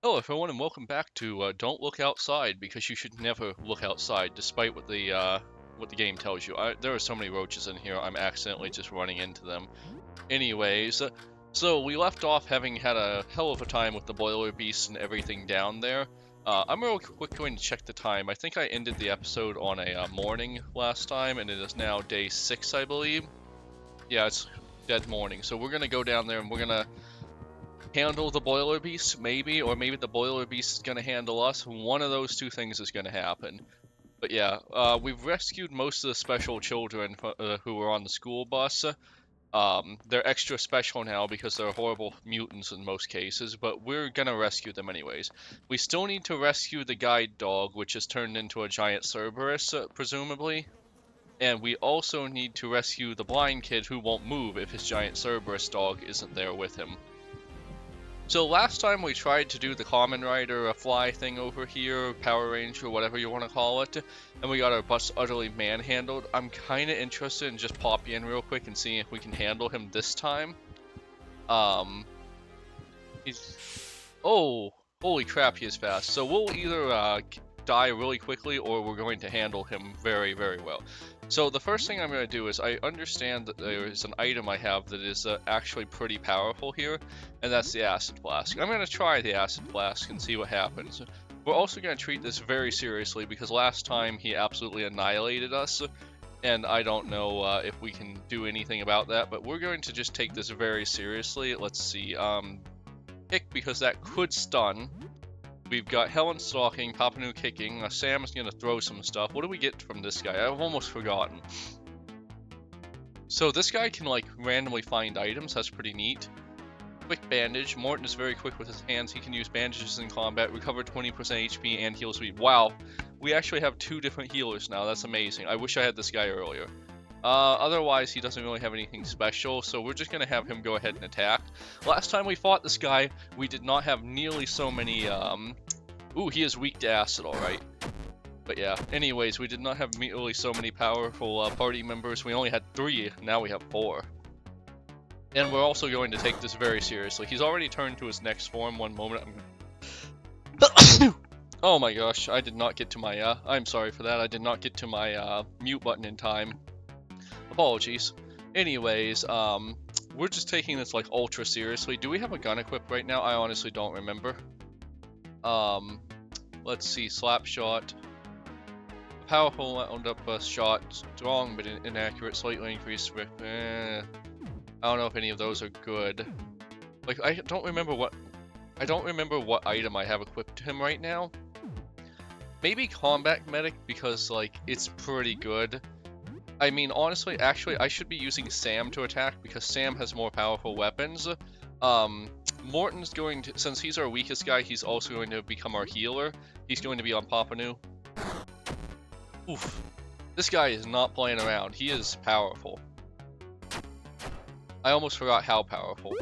Hello everyone and welcome back to Don't Look Outside because you should never look outside despite what the game tells you. There are so many roaches in here, I'm accidentally just running into them. Anyways, so we left off having had a hell of a time with the boiler beasts and everything down there. I'm real quick going to check the time. I think I ended the episode on a morning last time and it is now day 6 I believe. Yeah, it's dead morning. So we're going to go down there and we're going to handle the boiler beast, maybe, or maybe the boiler beast is going to handle us. One of those two things is going to happen. But yeah, we've rescued most of the special children who were on the school bus. They're extra special now because they're horrible mutants in most cases, but we're gonna rescue them anyways. We still need to rescue the guide dog, which is turned into a giant Cerberus, presumably. And we also need to rescue the blind kid who won't move if his giant Cerberus dog isn't there with him. So last time we tried to do the Common Rider, a fly thing over here, Power Ranger, whatever you want to call it, and we got our bus utterly manhandled. I'm kind of interested in just popping in real quick and seeing if we can handle him this time. He's... Oh, holy crap, he is fast. So we'll either die really quickly or we're going to handle him very, very well. So the first thing I'm going to do is I understand that there is an item I have that is actually pretty powerful here, and that's the Acid Flask. I'm going to try the Acid Flask and see what happens. We're also going to treat this very seriously because last time he absolutely annihilated us, and I don't know if we can do anything about that, but we're going to just take this very seriously. Let's see, kick because that could stun. We've got Helen stalking, Papanu kicking, Sam is going to throw some stuff. What do we get from this guy? I've almost forgotten. So this guy can like randomly find items, that's pretty neat. Quick bandage, Morton is very quick with his hands, he can use bandages in combat, recover 20% HP and heal speed. Wow, we actually have two different healers now, that's amazing. I wish I had this guy earlier. Otherwise, he doesn't really have anything special, so we're just going to have him go ahead and attack. Last time we fought this guy, we did not have nearly so many, Ooh, he is weak to acid, alright. But yeah, anyways, we did not have nearly so many powerful party members. We only had 3, now we have 4. And we're also going to take this very seriously. He's already turned to his next form. One moment. Oh my gosh, I did not get to my, I'm sorry for that. I did not get to my, mute button in time. Apologies. Anyways, we're just taking this like ultra seriously. Do we have a gun equipped right now? I honestly don't remember. Let's see, slap shot. Powerful wound up shot, strong but inaccurate, slightly increased. I don't know if any of those are good. Like I don't remember what item I have equipped to him right now. Maybe combat medic because like it's pretty good. I mean, honestly, actually, I should be using Sam to attack because Sam has more powerful weapons. Morton's going to, since he's our weakest guy, he's also going to become our healer. He's going to be on Papanu. Oof. This guy is not playing around. He is powerful. I almost forgot how powerful.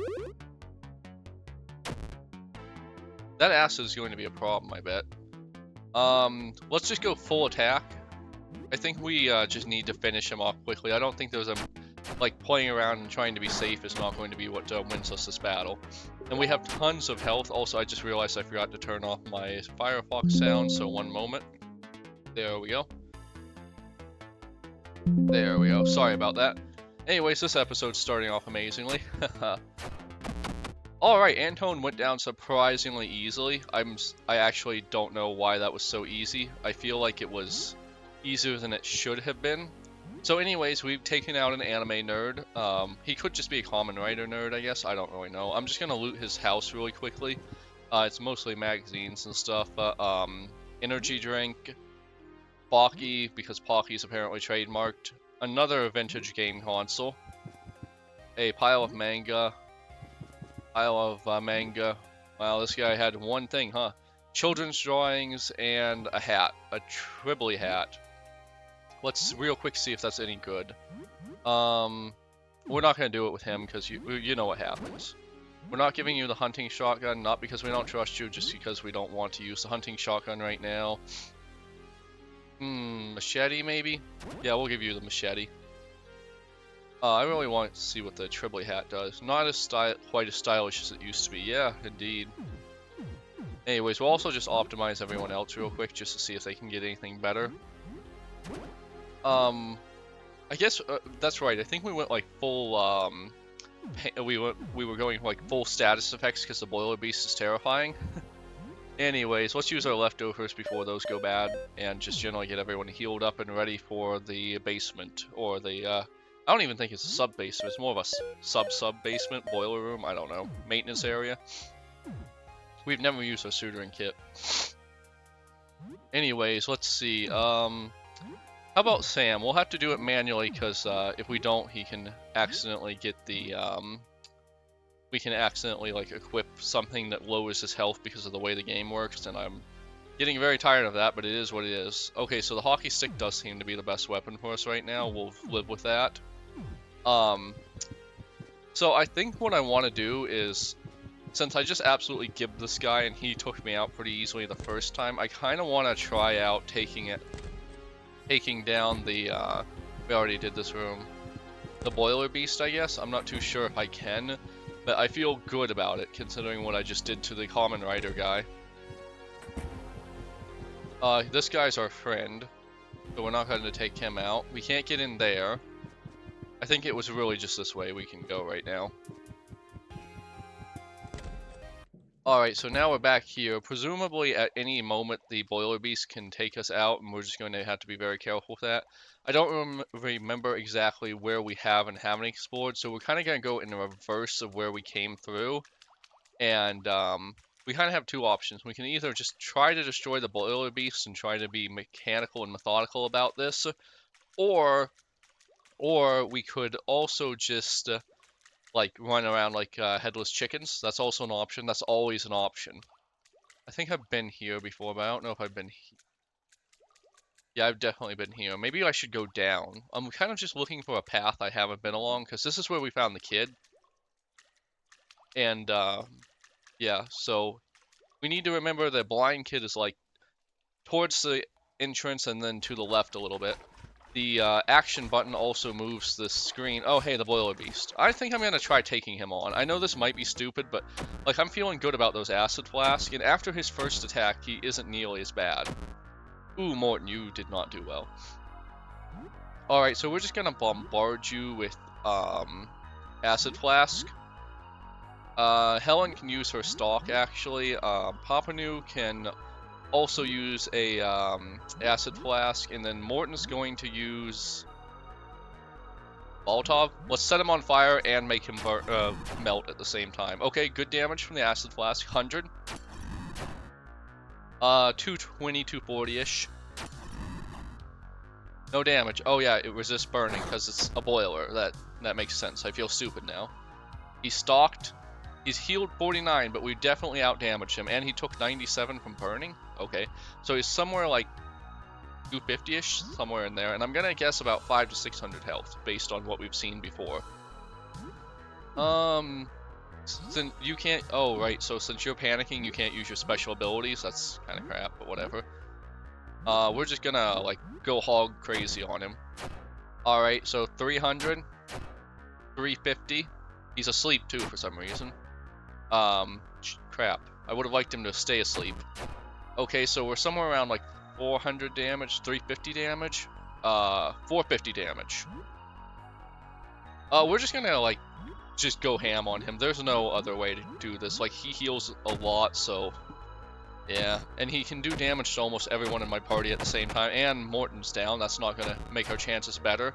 That acid is going to be a problem, I bet. Let's just go full attack. I think we just need to finish him off quickly. I don't think there's a... Like, playing around and trying to be safe is not going to be what wins us this battle. And we have tons of health. Also, I just realized I forgot to turn off my Firefox sound, so one moment. There we go. There we go. Sorry about that. Anyways, this episode's starting off amazingly. Alright, Antone went down surprisingly easily. I actually don't know why that was so easy. I feel like it was easier than it should have been. So anyways, we've taken out an anime nerd. He could just be a common writer nerd, I guess. I don't really know. I'm just gonna loot his house really quickly. It's mostly magazines and stuff. Energy drink, Pocky, because Pocky's apparently trademarked. Another vintage game console. A pile of manga. Manga. Wow, this guy had one thing, huh? Children's drawings and a hat. A Tribly hat. Let's real quick see if that's any good. We're not going to do it with him because you know what happens. We're not giving you the hunting shotgun, not because we don't trust you, just because we don't want to use the hunting shotgun right now. Machete maybe? Yeah, we'll give you the machete. I really want to see what the Tribly hat does. Not as quite as stylish as it used to be. Yeah, indeed. Anyways, we'll also just optimize everyone else real quick just to see if they can get anything better. I guess that's right. I think we went like full we were going like full status effects because the boiler beast is terrifying. Anyways, let's use our leftovers before those go bad and just generally get everyone healed up and ready for the basement or the I don't even think it's a sub basement. It's more of a sub basement boiler room. I don't know, maintenance area. We've never used our suturing kit. Anyways, let's see. How about Sam? We'll have to do it manually because if we don't, he can accidentally get the we can accidentally like equip something that lowers his health because of the way the game works, and I'm getting very tired of that, but it is what it is. Okay, so the hockey stick does seem to be the best weapon for us right now. We'll live with that. So I think what I want to do is, since I just absolutely gibbed this guy and he took me out pretty easily the first time, I kind of want to try out taking down the, we already did this room, the boiler beast, I guess. I'm not too sure if I can, but I feel good about it considering what I just did to the common rider guy. This guy's our friend, so we're not going to take him out. We can't get in there. I think it was really just this way we can go right now. Alright, so now we're back here. Presumably at any moment the boiler beast can take us out, and we're just going to have to be very careful with that. I don't remember exactly where we have and haven't explored, so we're kind of going to go in the reverse of where we came through. And we kind of have two options. We can either just try to destroy the boiler beast and try to be mechanical and methodical about this, or we could also just like run around like headless chickens. That's also an option. That's always an option. I think I've been here before, but I don't know if I've been here. Yeah, I've definitely been here. Maybe I should go down. I'm kind of just looking for a path I haven't been along, because this is where we found the kid. And, yeah, so we need to remember the blind kid is, like, towards the entrance and then to the left a little bit. The action button also moves the screen. Oh, hey, the boiler beast. I think I'm going to try taking him on. I know this might be stupid, but, like, I'm feeling good about those acid flasks, and after his first attack, he isn't nearly as bad. Ooh, Morton, you did not do well. Alright, so we're just gonna bombard you with, acid flask. Helen can use her stalk, actually. Papanu can also use a, acid flask, and then Morton's going to use Molotov. Let's set him on fire and make him melt at the same time. Okay, good damage from the acid flask, 100. 220, 240-ish. No damage. Oh yeah, it resists burning because it's a boiler. That makes sense. I feel stupid now. He's stalked. He's healed 49, but we definitely outdamaged him, and he took 97 from burning. Okay, so he's somewhere like 250-ish, somewhere in there, and I'm gonna guess about 500 to 600 health based on what we've seen before. Since you can't. Oh right, so since you're panicking, you can't use your special abilities. That's kind of crap, but whatever. We're just gonna, like, go hog crazy on him. Alright, so 300, 350. He's asleep, too, for some reason. Crap. I would have liked him to stay asleep. Okay, so we're somewhere around, like, 400 damage, 350 damage, 450 damage. We're just gonna, like, just go ham on him. There's no other way to do this. Like, he heals a lot, so... yeah, and he can do damage to almost everyone in my party at the same time, and Morton's down. That's not gonna make our chances better.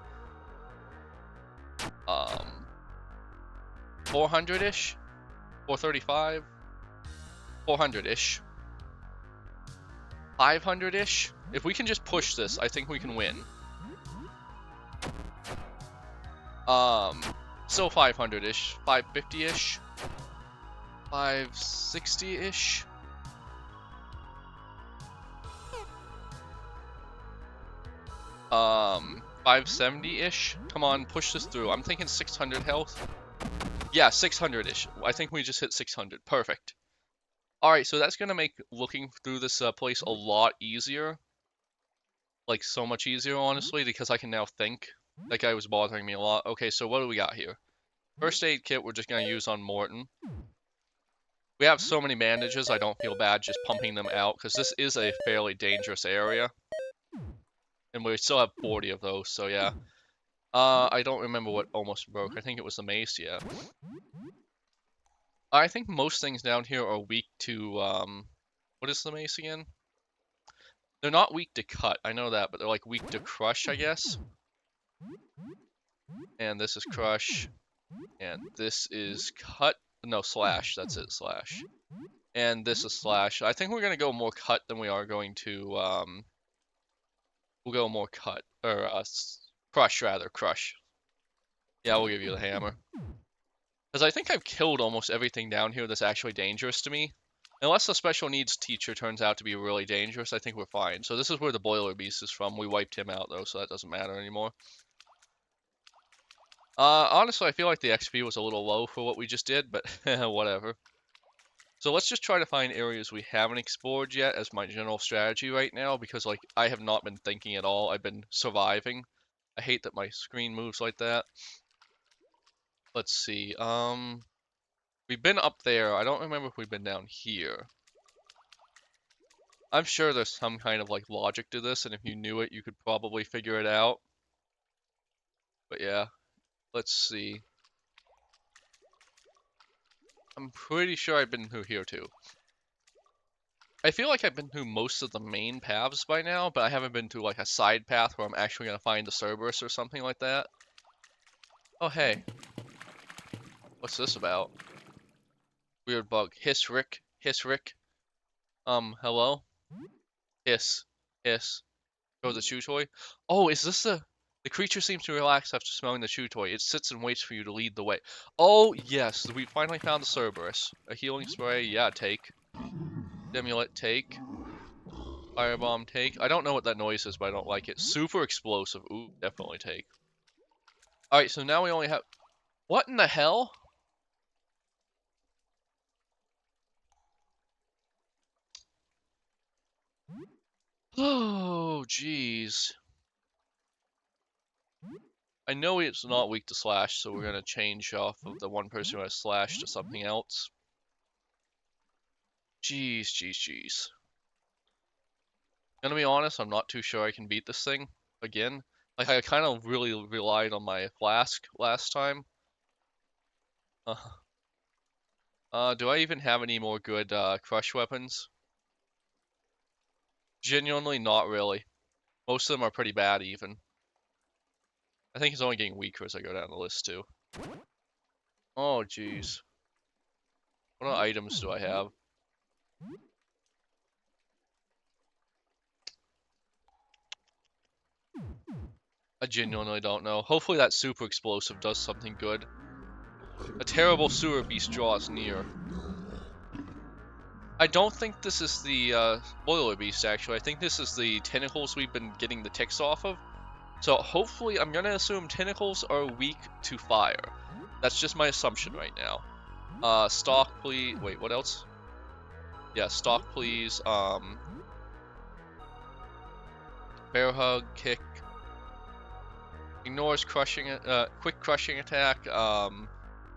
400-ish? 435? 400-ish? 500-ish? If we can just push this, I think we can win. Still 500-ish. 550-ish? 560-ish? 570-ish? Come on, push this through. I'm thinking 600 health. Yeah, 600-ish. I think we just hit 600. Perfect. Alright, so that's gonna make looking through this place a lot easier. Like, so much easier, honestly, because I can now think. That guy was bothering me a lot. Okay, so what do we got here? First aid kit we're just gonna use on Morton. We have so many bandages, I don't feel bad just pumping them out, because this is a fairly dangerous area. And we still have 40 of those, so yeah. I don't remember what almost broke. I think it was the mace, yeah. I think most things down here are weak to, what is the mace again? They're not weak to cut, I know that, but they're like weak to crush, I guess. And this is crush. And this is cut. No, slash. That's it, slash. And this is slash. I think we're going to go more cut than we are going to, we'll go more cut. Or, crush, rather. Crush. Yeah, we'll give you the hammer. Because I think I've killed almost everything down here that's actually dangerous to me. Unless the special needs teacher turns out to be really dangerous, I think we're fine. So this is where the boiler beast is from. We wiped him out, though, so that doesn't matter anymore. Honestly, I feel like the XP was a little low for what we just did, but whatever. So let's just try to find areas we haven't explored yet as my general strategy right now, because, like, I have not been thinking at all. I've been surviving. I hate that my screen moves like that. Let's see, we've been up there. I don't remember if we've been down here. I'm sure there's some kind of, like, logic to this, and if you knew it, you could probably figure it out. But yeah, let's see. I'm pretty sure I've been through here too. I feel like I've been through most of the main paths by now, but I haven't been through like a side path where I'm actually going to find the Cerberus or something like that. Oh, hey. What's this about? Weird bug. Hiss Rick. Hiss Rick. Hello? Hiss. Hiss. Go the chew toy. Oh, is this the... The creature seems to relax after smelling the chew toy. It sits and waits for you to lead the way. Oh, yes. We finally found the Cerberus. A healing spray. Yeah, take. Stimulate. Take. Firebomb, take. I don't know what that noise is, but I don't like it. Super explosive. Ooh, definitely take. Alright, so now we only have... What in the hell? Oh, jeez. I know it's not weak to slash, so we're gonna change off of the one person who has slash to something else. Jeez, jeez, jeez. Gonna be honest, I'm not too sure I can beat this thing again. Like, I kind of really relied on my flask last time. Do I even have any more good crush weapons? Genuinely, not really. Most of them are pretty bad, even. I think it's only getting weaker as I go down the list, too. Oh, jeez. What items do I have? I genuinely don't know. Hopefully that super explosive does something good. A terrible sewer beast draws near. I don't think this is the boiler beast, actually. I think this is the tentacles we've been getting the ticks off of. So hopefully, I'm gonna assume tentacles are weak to fire. That's just my assumption right now. Stalk, please. Wait, what else? Yeah, stalk, please. Bear hug, kick. Ignores crushing, quick crushing attack.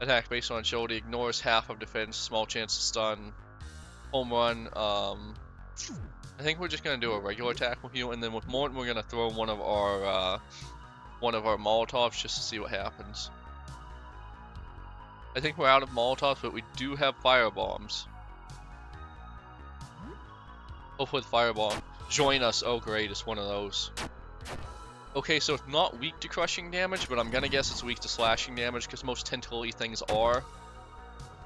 Attack based on agility. Ignores half of defense. Small chance to stun. Home run. I think we're just gonna do a regular attack with you, and then with Morton, we're gonna throw one of our Molotovs just to see what happens. I think we're out of Molotovs, but we do have fire bombs. Hopefully the firebomb. Join us. Oh great, it's one of those. Okay, so it's not weak to crushing damage, but I'm gonna guess it's weak to slashing damage because most tentacle-y things are.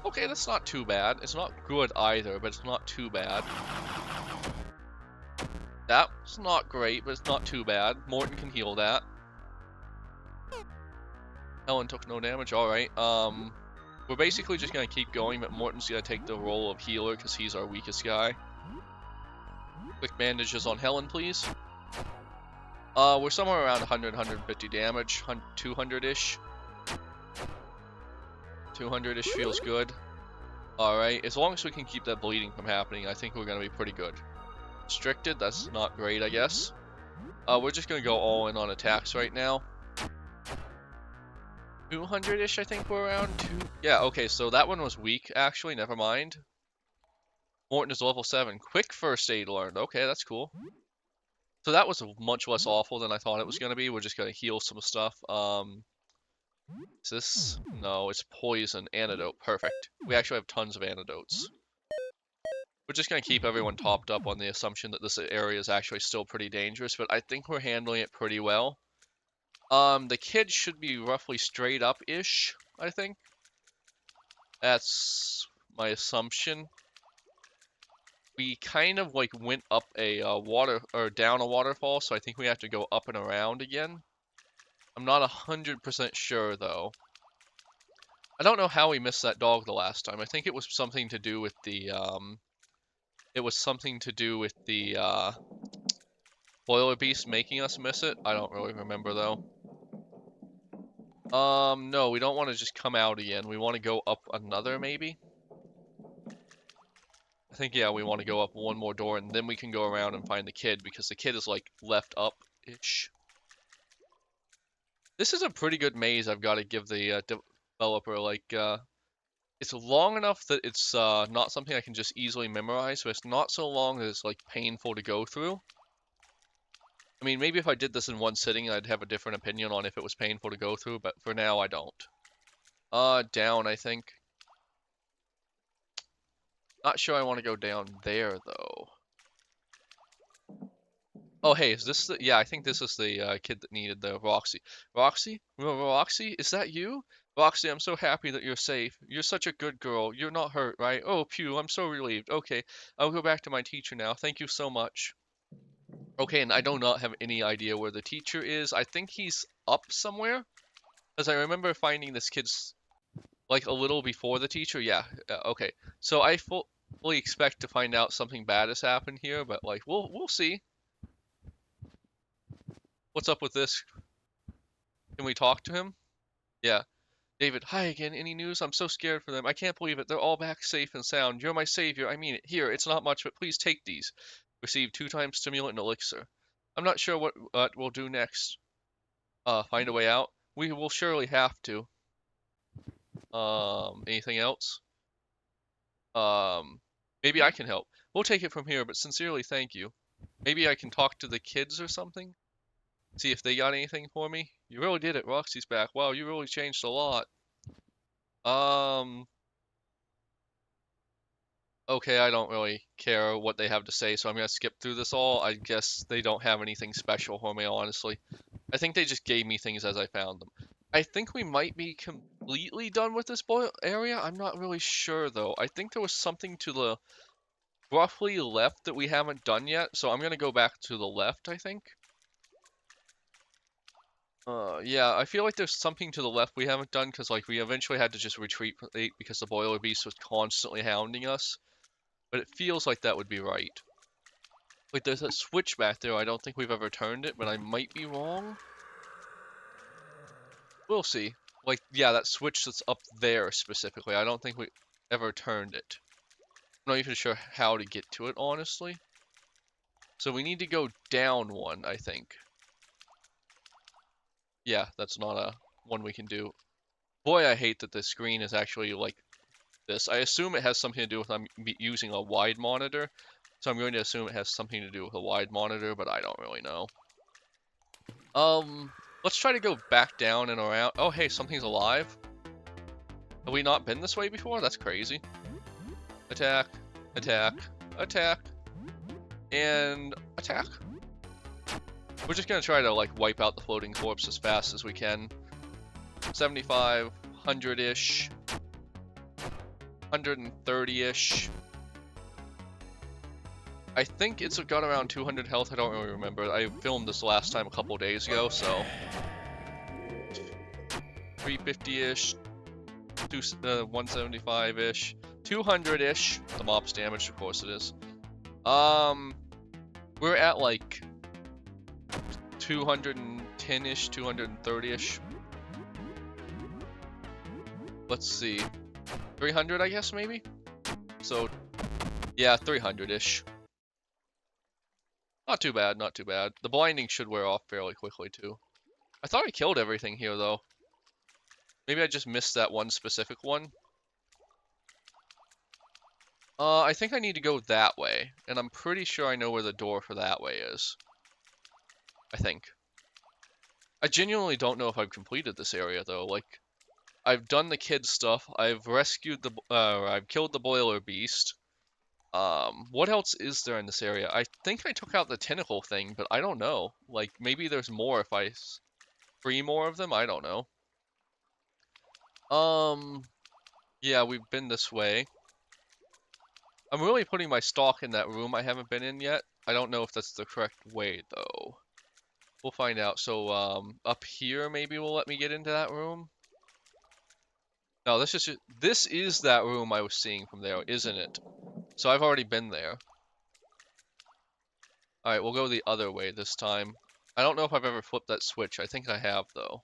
Okay, that's not too bad. It's not good either, but it's not too bad. That's not great, but it's not too bad. Morton can heal that. Helen took no damage. Alright, we're basically just gonna keep going, but Morton's gonna take the role of healer because he's our weakest guy. Quick bandages on Helen, please. We're somewhere around 100, 150 damage, 200-ish. 200-ish feels good. Alright, as long as we can keep that bleeding from happening, I think we're gonna be pretty good. Restricted, that's not great, I guess. We're just gonna go all in on attacks right now. 200-ish, I think we're around. Yeah, okay, so that one was weak, actually, never mind. Morton is level 7. Quick first aid learned. Okay, that's cool. So that was much less awful than I thought it was going to be. We're just going to heal some stuff. Is this? No, it's poison. Antidote. Perfect. We actually have tons of antidotes. We're just going to keep everyone topped up on the assumption that this area is actually still pretty dangerous, but I think we're handling it pretty well. The kids should be roughly straight up-ish, I think. That's my assumption. We kind of like went up a down a waterfall, so I think we have to go up and around again. I'm not 100% sure though. I don't know how we missed that dog the last time. I think it was something to do with the boiler beast making us miss it. I don't really remember though. No, we don't want to just come out again. We want to go up another maybe. I think, yeah, we want to go up one more door, and then we can go around and find the kid, because the kid is, like, left up-ish. This is a pretty good maze, I've got to give the developer. Like, it's long enough that it's not something I can just easily memorize, but it's not so long that it's, like, painful to go through. I mean, maybe if I did this in one sitting, I'd have a different opinion on if it was painful to go through, but for now, I don't. Down, I think. Not sure I want to go down there, though. Oh, hey, is this the... Yeah, I think this is the kid that needed the Roxy. Roxy? Roxy? Is that you? Roxy, I'm so happy that you're safe. You're such a good girl. You're not hurt, right? Oh, phew, I'm so relieved. Okay, I'll go back to my teacher now. Thank you so much. Okay, and I do not have any idea where the teacher is. I think he's up somewhere. Because I remember finding this kid's... like, a little before the teacher. Yeah, okay. So I fully expect to find out something bad has happened here, but, like, we'll see. What's up with this? Can we talk to him? Yeah. David, hi again. Any news? I'm so scared for them. I can't believe it. They're all back safe and sound. You're my savior. I mean it. Here, it's not much, but please take these. Receive 2 times stimulant and elixir. I'm not sure what we'll do next. Find a way out? We will surely have to. Anything else? Maybe I can help. We'll take it from here, but sincerely thank you. Maybe I can talk to the kids or something? See if they got anything for me? You really did it. Roxy's back. Wow, you really changed a lot. Okay, I don't really care what they have to say, so I'm gonna skip through this all. I guess they don't have anything special for me, honestly. I think they just gave me things as I found them. I think we might be completely done with this area. I'm not really sure, though. I think there was something to the roughly left that we haven't done yet, so I'm gonna go back to the left, I think. Yeah, I feel like there's something to the left we haven't done, because, like, we eventually had to just retreat because the boiler beast was constantly hounding us. But it feels like that would be right. Wait, there's a switch back there. I don't think we've ever turned it, but I might be wrong. We'll see. Like, yeah, that switch that's up there specifically. I don't think we ever turned it. I'm not even sure how to get to it, honestly. So we need to go down one, I think. Yeah, that's not a one we can do. Boy, I hate that the screen is actually like this. I assume it has something to do with I'm using a wide monitor. So I'm going to assume it has something to do with a wide monitor, but I don't really know. Let's try to go back down and around. Oh, hey, something's alive. Have we not been this way before? That's crazy. Attack, attack, attack, and attack. We're just gonna try to, like, wipe out the floating corpse as fast as we can. 75, 100-ish, 130-ish. I think it's got around 200 health. I don't really remember. I filmed this last time a couple days ago, so 350-ish, 175-ish, 200-ish. The mob's damaged, of course it is. We're at like 210-ish, 230-ish. Let's see, 300, I guess, maybe? So, yeah, 300-ish. Not too bad, not too bad. The blinding should wear off fairly quickly, too. I thought I killed everything here, though. Maybe I just missed that one specific one. I think I need to go that way, and I'm pretty sure I know where the door for that way is. I think. I genuinely don't know if I've completed this area, though. Like, I've done the kid stuff, I've rescued the, I've killed the boiler beast. What else is there in this area? I think I took out the tentacle thing, but I don't know. Like, maybe there's more if I free more of them? I don't know. Yeah, we've been this way. I'm really putting my stock in that room I haven't been in yet. I don't know if that's the correct way, though. We'll find out. So, up here maybe will let me get into that room? No, this is that room I was seeing from there, isn't it? So I've already been there. Alright, we'll go the other way this time. I don't know if I've ever flipped that switch. I think I have, though.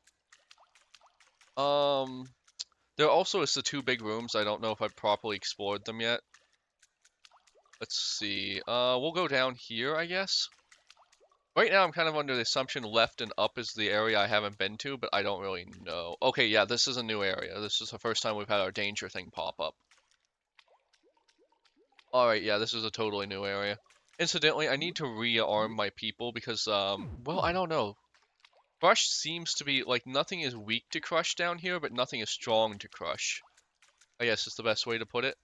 There also is the two big rooms. I don't know if I've properly explored them yet. Let's see. We'll go down here, I guess. Right now, I'm kind of under the assumption left and up is the area I haven't been to, but I don't really know. Okay, yeah, this is a new area. This is the first time we've had our danger thing pop up. Alright, yeah, this is a totally new area. Incidentally, I need to rearm my people because, well, I don't know. Crush seems to be, like, nothing is weak to Crush down here, but nothing is strong to Crush. I guess is the best way to put it.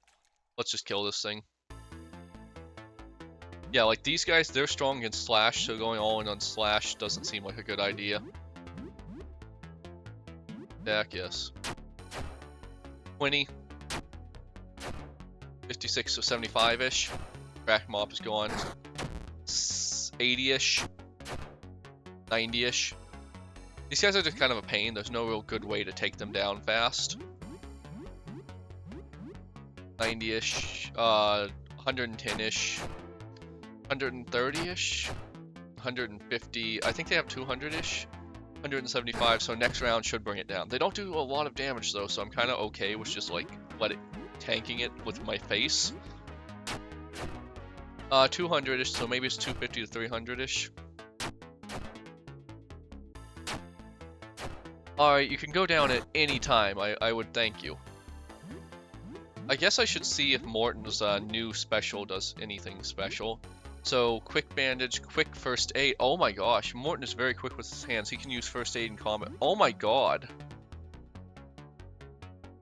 Let's just kill this thing. Yeah, like, these guys, they're strong against Slash, so going all in on Slash doesn't seem like a good idea. Back, yes. 20. 56 or 75-ish. Crack Mop is gone. 80-ish. 90-ish. These guys are just kind of a pain. There's no real good way to take them down fast. 90-ish. 110-ish. 130-ish. 150. I think they have 200-ish. 175, so next round should bring it down. They don't do a lot of damage though, so I'm kind of okay with just like tanking it with my face. 200-ish, so maybe it's 250 to 300-ish. Alright, you can go down at any time. I would thank you. I guess I should see if Morton's new special does anything special. So, quick bandage, quick first aid. Oh my gosh, Morton is very quick with his hands. He can use first aid in combat. Oh my god.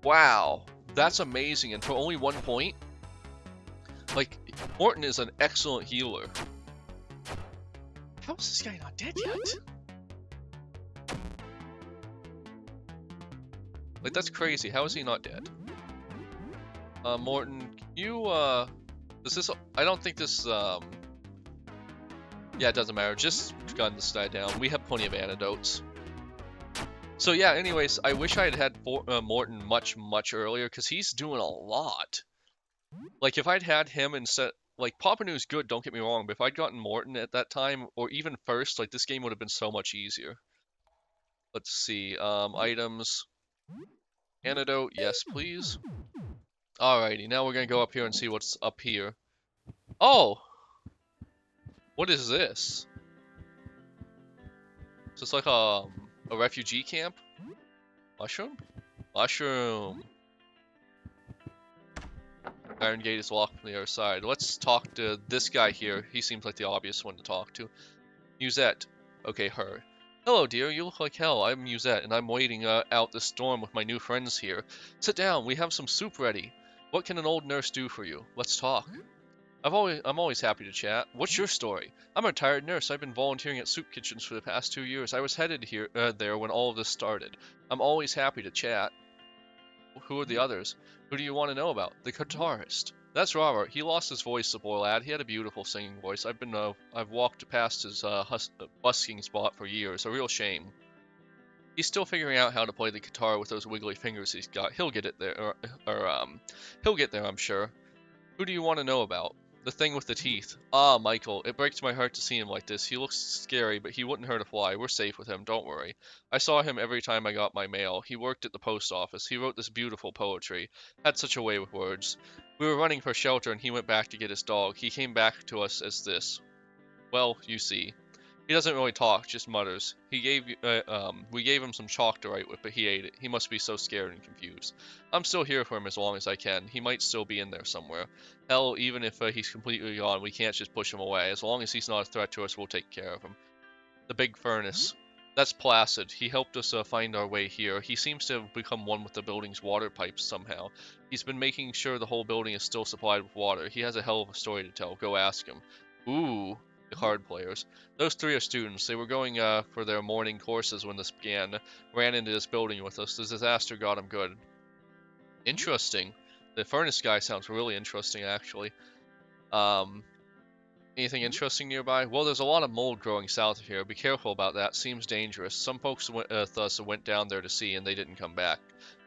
Wow, that's amazing. And for only 1 point? Like, Morton is an excellent healer. How is this guy not dead yet? Like, that's crazy. How is he not dead? Morton, can you, does this, I don't think this, yeah, it doesn't matter. Just gun this guy down. We have plenty of antidotes. So yeah, anyways, I wish I had Morton much, much earlier, because he's doing a lot. Like, if I'd had him instead, like, Papanu's good, don't get me wrong, but if I'd gotten Morton at that time, or even first, like, this game would have been so much easier. Let's see, items. Antidote, yes, please. Alrighty, now we're gonna go up here and see what's up here. Oh! What is this? Is this like a refugee camp? Mushroom? Mushroom! Iron Gate is locked from the other side. Let's talk to this guy here. He seems like the obvious one to talk to. Musette. Okay, her. Hello, dear. You look like hell. I'm Musette, and I'm waiting out the storm with my new friends here. Sit down. We have some soup ready. What can an old nurse do for you? Let's talk. I'm always happy to chat. What's your story? I'm a retired nurse. I've been volunteering at soup kitchens for the past 2 years. I was headed there when all of this started. I'm always happy to chat. Who are the others? Who do you want to know about? The guitarist. That's Robert. He lost his voice, the poor lad. He had a beautiful singing voice. I've walked past his busking spot for years. A real shame. He's still figuring out how to play the guitar with those wiggly fingers he's got. He'll get it there, he'll get there, I'm sure. Who do you want to know about? The thing with the teeth. Ah, Michael. It breaks my heart to see him like this. He looks scary, but he wouldn't hurt a fly. We're safe with him, don't worry. I saw him every time I got my mail. He worked at the post office. He wrote this beautiful poetry. Had such a way with words. We were running for shelter, and he went back to get his dog. He came back to us as this. Well, you see. He doesn't really talk, just mutters. We gave him some chalk to write with, but he ate it. He must be so scared and confused. I'm still here for him as long as I can. He might still be in there somewhere. Hell, even if he's completely gone, we can't just push him away. As long as he's not a threat to us, we'll take care of him. The big furnace. That's Placid. He helped us find our way here. He seems to have become one with the building's water pipes somehow. He's been making sure the whole building is still supplied with water. He has a hell of a story to tell. Go ask him. Ooh, the card players. Those three are students. They were going for their morning courses when this began. Ran into this building with us. The disaster got them good. Interesting. The furnace guy sounds really interesting, actually. Anything interesting nearby? Well, there's a lot of mold growing south of here. Be careful about that. Seems dangerous. Some folks thus went down there to see, and they didn't come back.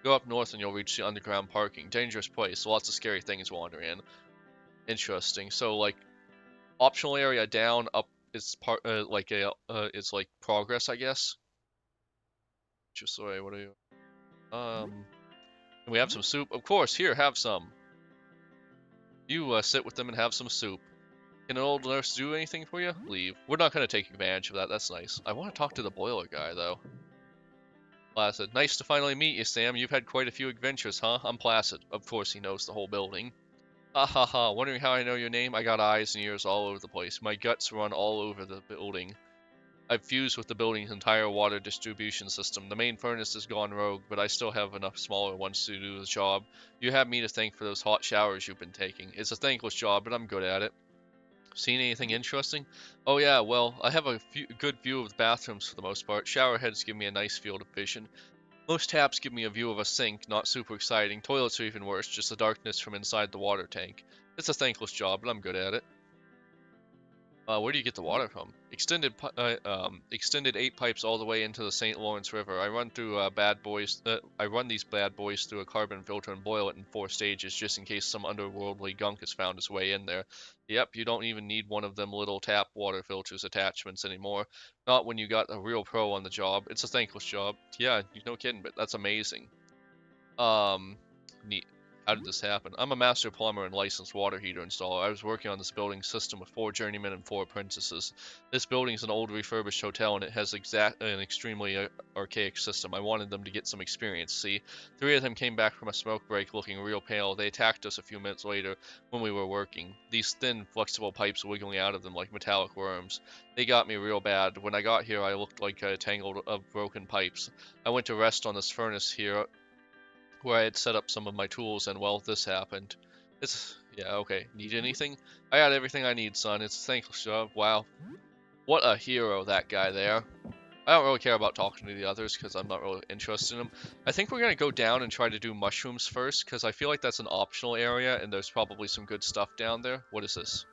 Go up north and you'll reach the underground parking. Dangerous place. Lots of scary things wandering in. Interesting. So, like, optional area down, up is part it's like progress, I guess. Just sorry. What are you? We have some soup. Of course. Here, have some. You sit with them and have some soup. Can an old nurse do anything for you? Leave. We're not going to take advantage of that. That's nice. I want to talk to the boiler guy, though. Placid. Nice to finally meet you, Sam. You've had quite a few adventures, huh? I'm Placid. Of course he knows the whole building. Ha ha ha. Wondering how I know your name? I got eyes and ears all over the place. My guts run all over the building. I've fused with the building's entire water distribution system. The main furnace has gone rogue, but I still have enough smaller ones to do the job. You have me to thank for those hot showers you've been taking. It's a thankless job, but I'm good at it. Seen anything interesting? Oh yeah, well, I have a good view of the bathrooms for the most part. Shower heads give me a nice field of vision. Most taps give me a view of a sink, not super exciting. Toilets are even worse, just the darkness from inside the water tank. It's a thankless job, but I'm good at it. Where do you get the water from? Extended 8 pipes all the way into the St. Lawrence River. I run these bad boys through a carbon filter and boil it in 4 stages, just in case some underworldly gunk has found its way in there. Yep, you don't even need one of them little tap water filters attachments anymore. Not when you got a real pro on the job. It's a thankless job. Yeah, no kidding, but that's amazing. Neat. How did this happen? I'm a master plumber and licensed water heater installer. I was working on this building system with 4 journeymen and 4 apprentices. This building is an old refurbished hotel and it has an extremely archaic system. I wanted them to get some experience, see? 3 of them came back from a smoke break looking real pale. They attacked us a few minutes later when we were working. These thin, flexible pipes wiggling out of them like metallic worms. They got me real bad. When I got here, I looked like a tangle of broken pipes. I went to rest on this furnace here where I had set up some of my tools, and well, this happened. Yeah, okay. Need anything? I got everything I need, son. It's a thankless job. Wow. What a hero, that guy there. I don't really care about talking to the others, because I'm not really interested in them. I think we're going to go down and try to do mushrooms first, because I feel like that's an optional area, and there's probably some good stuff down there. What is this?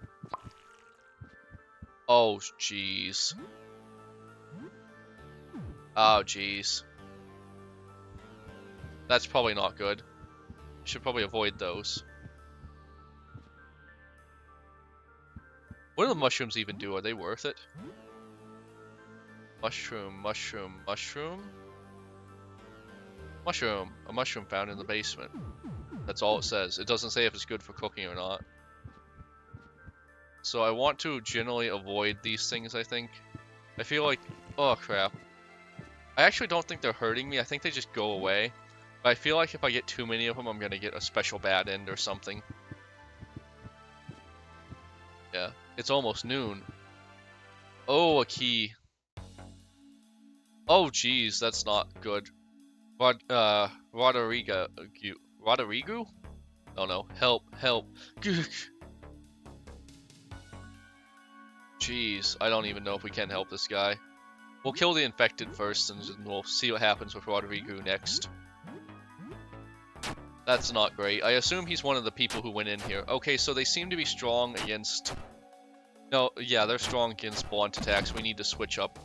Oh, jeez. Oh, jeez. That's probably not good. Should probably avoid those. What do the mushrooms even do? Are they worth it? Mushroom, mushroom, mushroom? Mushroom. A mushroom found in the basement. That's all it says. It doesn't say if it's good for cooking or not. So I want to generally avoid these things, I think. I feel like... Oh, crap. I actually don't think they're hurting me. I think they just go away. But I feel like if I get too many of them, I'm going to get a special bad end or something. Yeah, it's almost noon. Oh, a key. Oh, geez, that's not good. Rodrigo? Oh no, help, help. Jeez, I don't even know if we can help this guy. We'll kill the infected first, and we'll see what happens with Rodrigo next. That's not great. I assume he's one of the people who went in here. Okay, so they seem to be strong against... No, yeah, they're strong against blunt attacks. We need to switch up.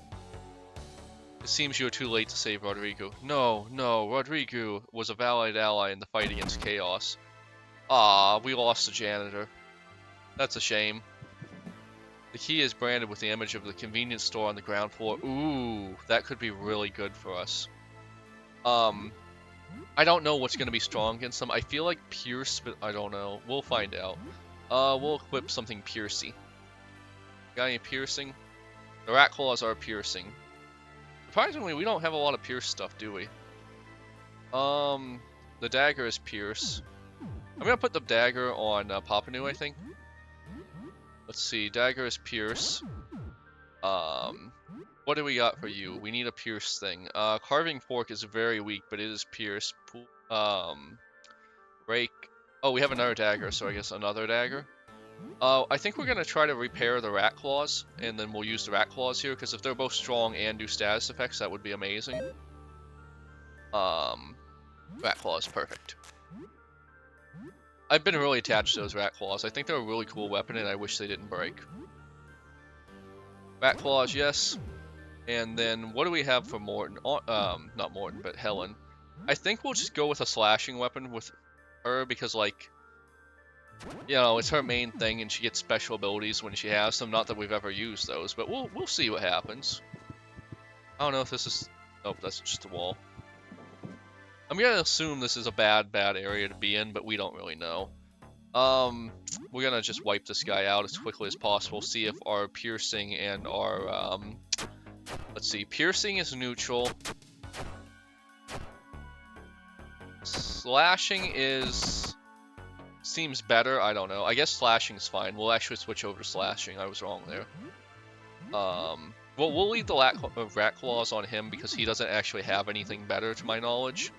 It seems you're too late to save Rodrigo. No, no, Rodrigo was a valid ally in the fight against Chaos. Ah, we lost the janitor. That's a shame. The key is branded with the image of the convenience store on the ground floor. Ooh, that could be really good for us. I don't know what's going to be strong against them. I feel like Pierce, but I don't know. We'll find out. We'll equip something piercy. Got any piercing? The rat claws are piercing. Surprisingly, we don't have a lot of pierce stuff, do we? The dagger is pierce. I'm gonna put the dagger on Papanu, I think. Let's see, dagger is pierce. What do we got for you? We need a pierce thing. Carving fork is very weak, but it is pierce. Rake. Oh, we have another dagger, so I guess another dagger. I think we're gonna try to repair the rat claws, and then we'll use the rat claws here, because if they're both strong and do status effects, that would be amazing. Rat claws, perfect. I've been really attached to those rat claws. I think they're a really cool weapon, and I wish they didn't break. Rat claws, yes. And then what do we have for Morton? Not Morton, but Helen. I think we'll just go with a slashing weapon with her, because, like, you know, it's her main thing, and she gets special abilities when she has them. Not that we've ever used those, but we'll see what happens. I don't know if this is... Oh, that's just a wall. I'm gonna assume this is a bad area to be in, but we don't really know. We're gonna just wipe this guy out as quickly as possible, see if our piercing and our, let's see, piercing is neutral. Slashing seems better, I don't know. I guess slashing's fine. We'll actually switch over to slashing, I was wrong there. Well, we'll leave the rat claws on him because he doesn't actually have anything better to my knowledge.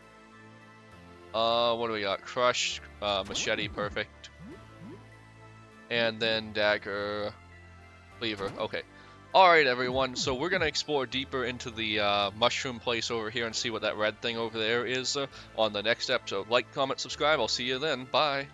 What do we got? Crush, machete, perfect. And then dagger, cleaver, okay. Alright everyone, so we're gonna explore deeper into the mushroom place over here and see what that red thing over there is on the next episode. Like, comment, subscribe, I'll see you then, bye!